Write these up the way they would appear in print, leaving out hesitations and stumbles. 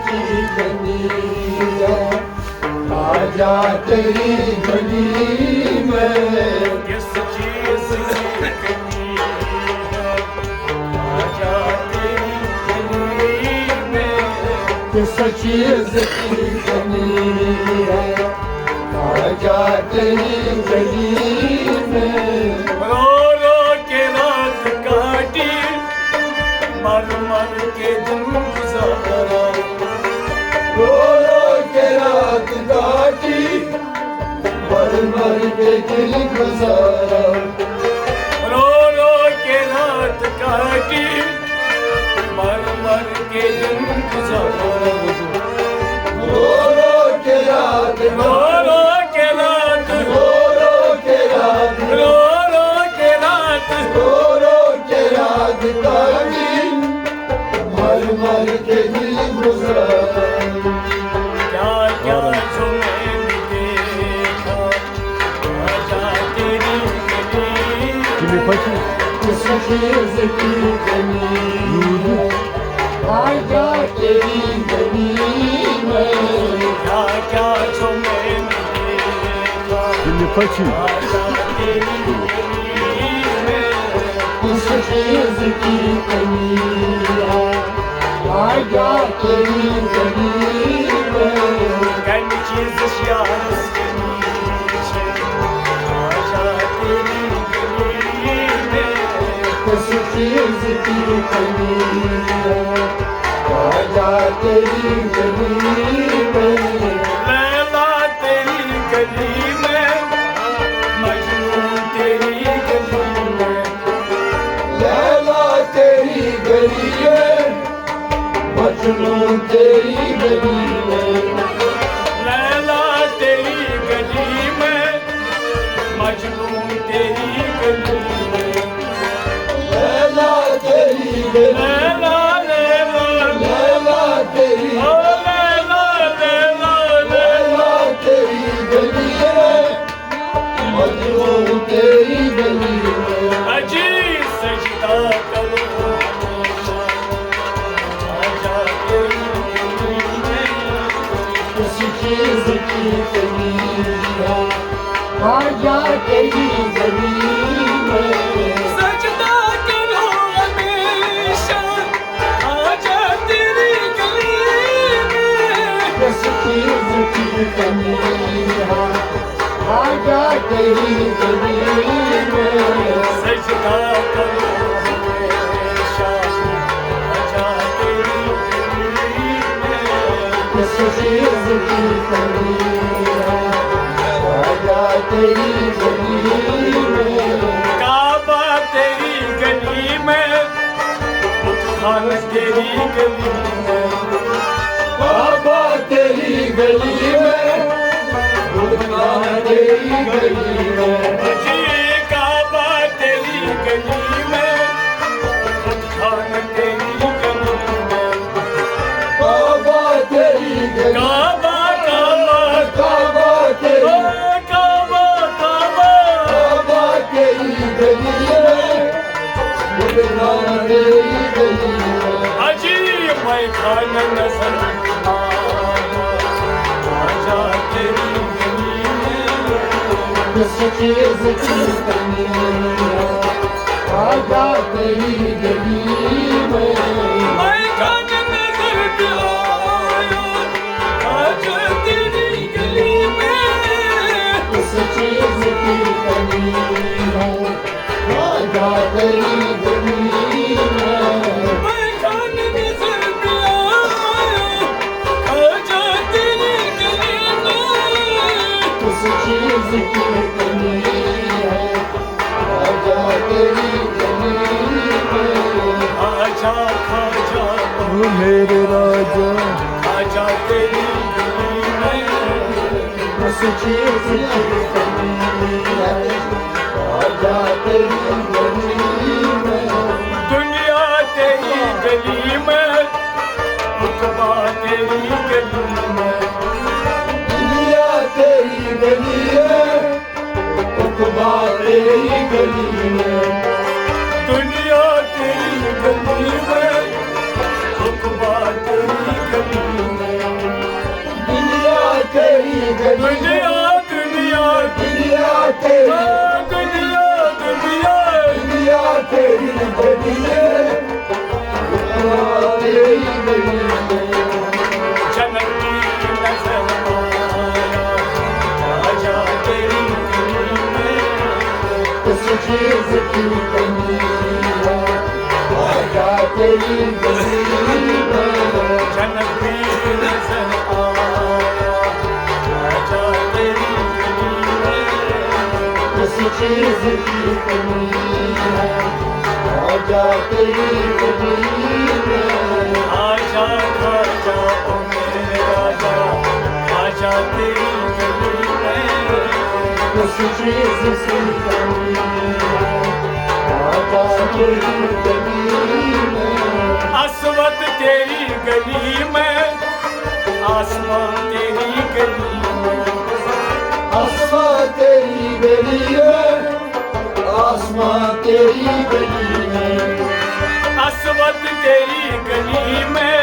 की गली आजा तेरी गली में किस चीज की कमी है आजा तेरी गली में किस चीज की कमी है आजा तेरी गली में रो रो के रात काटी मर मर के दिन गुजारा रो रो के रात काटी मर मर के दिल गुजारा रो रो के रात काटी मर मर के दिन गुजारा रो रो के रात रो रो के रात रो रो के रात रो रो के रात रो रो के रात काटी मर मर के दिल गुजारा क्या क्या जो मैंने देखा आजा तेरी गली किस चीज की कमी है आजा तेरी गली में क्या क्या जो मैंने देखा आजा तेरी गली में किस चीज की कमी है आजा तेरी गली में कौन चीज याद के नीचे आजा तेरी गली में किस चीज की कमी है आजा तेरी गली में लैला तेरी गली में मजनू तेरी गली में लैला तेरी गली में मजनू तेरी गली में लैला तेरी गली में मजनू तेरी गली में लैला तेरी गली लैला लैला लैला तेरी ओ लैला लैला लैला तेरी गली में मजनू तेरी गली में अजी सजदा करो आजा तेरी गली में किसी चीज की कमी है आजा तेरी गली में सजदा करो हमेशा आजा तेरी गली में किस चीज की कमी है आजा तेरी गली में सजदा करो हमेशा आजा तेरी गली में किस चीज की कमी है आजा तेरी गली में काबा तेरी गली में खान तेरी गली में बाबा तेरी गली में बुढ़ा तेरी गली में जी काबा तेरी गली में खान तेरी गली में बाबा तेरी गली काबा काबा बाबा ओ तेरी काबा काबा बाबा तेरी गली में बुढ़ा तेरी गली में अजी मैं खान नजर आजा तेरी गली में किस चीज की कमी है आजा तेरी गली में मैं खान नजर आया आजा तेरी गली में किस चीज की कमी है आजा तेरी गली में मैं खान नजर आया आजा तेरी गली में किस चीज की कमी है आजा तेरी गली में आजा खाजा मेरे राजा आजा तेरी गली में किस चीज की कमी है आजा तेरी गली में दुनिया तेरी गली में रुतबा तेरी गली में दुनिया तेरी गली है उकबा तेरी गली में दुनिया तेरी गली में, रुतबा तेरी गली में। दुनिया तेरी गली में, दुनिया दुनिया दुनिया तेरी, दुनिया दुनिया दुनिया तेरी गली में, दुनिया तेरी गली में। जनक की नजर आया, आजा तेरी गली में। किस चीज की कमी है, आजा तेरी गली में। जनक की नजर आया, आजा तेरी गली में। किस चीज की कमी है, आजा तेरी गली में। आजा खाजा ओ मेरे राजा, आजा तेरी गली में। किस चीज की कमी है, आजा तेरी गली में। आसवत तेरी गली में, आसमान तेरी गली में। आसमां तेरी गली में, आसमां तेरी गली में। आसवत तेरी गली में,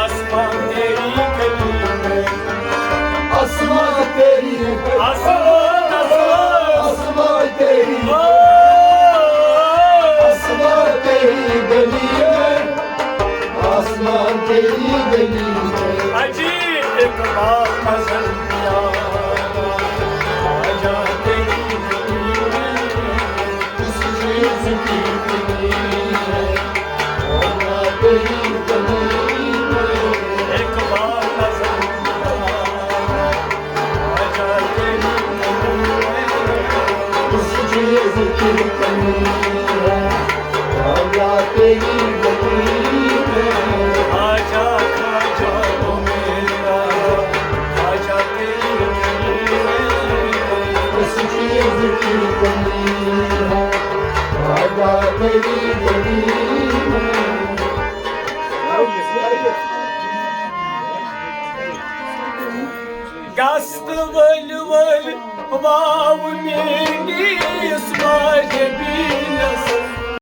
आसमान तेरी गली में। आसमां तेरी गली, आसमान आसमां तेरी, ओ, आसमां तेरी गली में, आसमां तेरी गली में। अजी एक बात नजर दिया, आजा तेरी गली में। किस चीज की कमी है, आजा तेरी गली में। एक बार नजर दिया, आजा तेरी गली में। किस चीज की कमी है, आजा तेरी गली में। आजा खाजा ओ मेरा, आजा तेरी गली में। किस चीज की कमी है, आजा तेरी गली में। Gast văl, vau mini, smaje binas.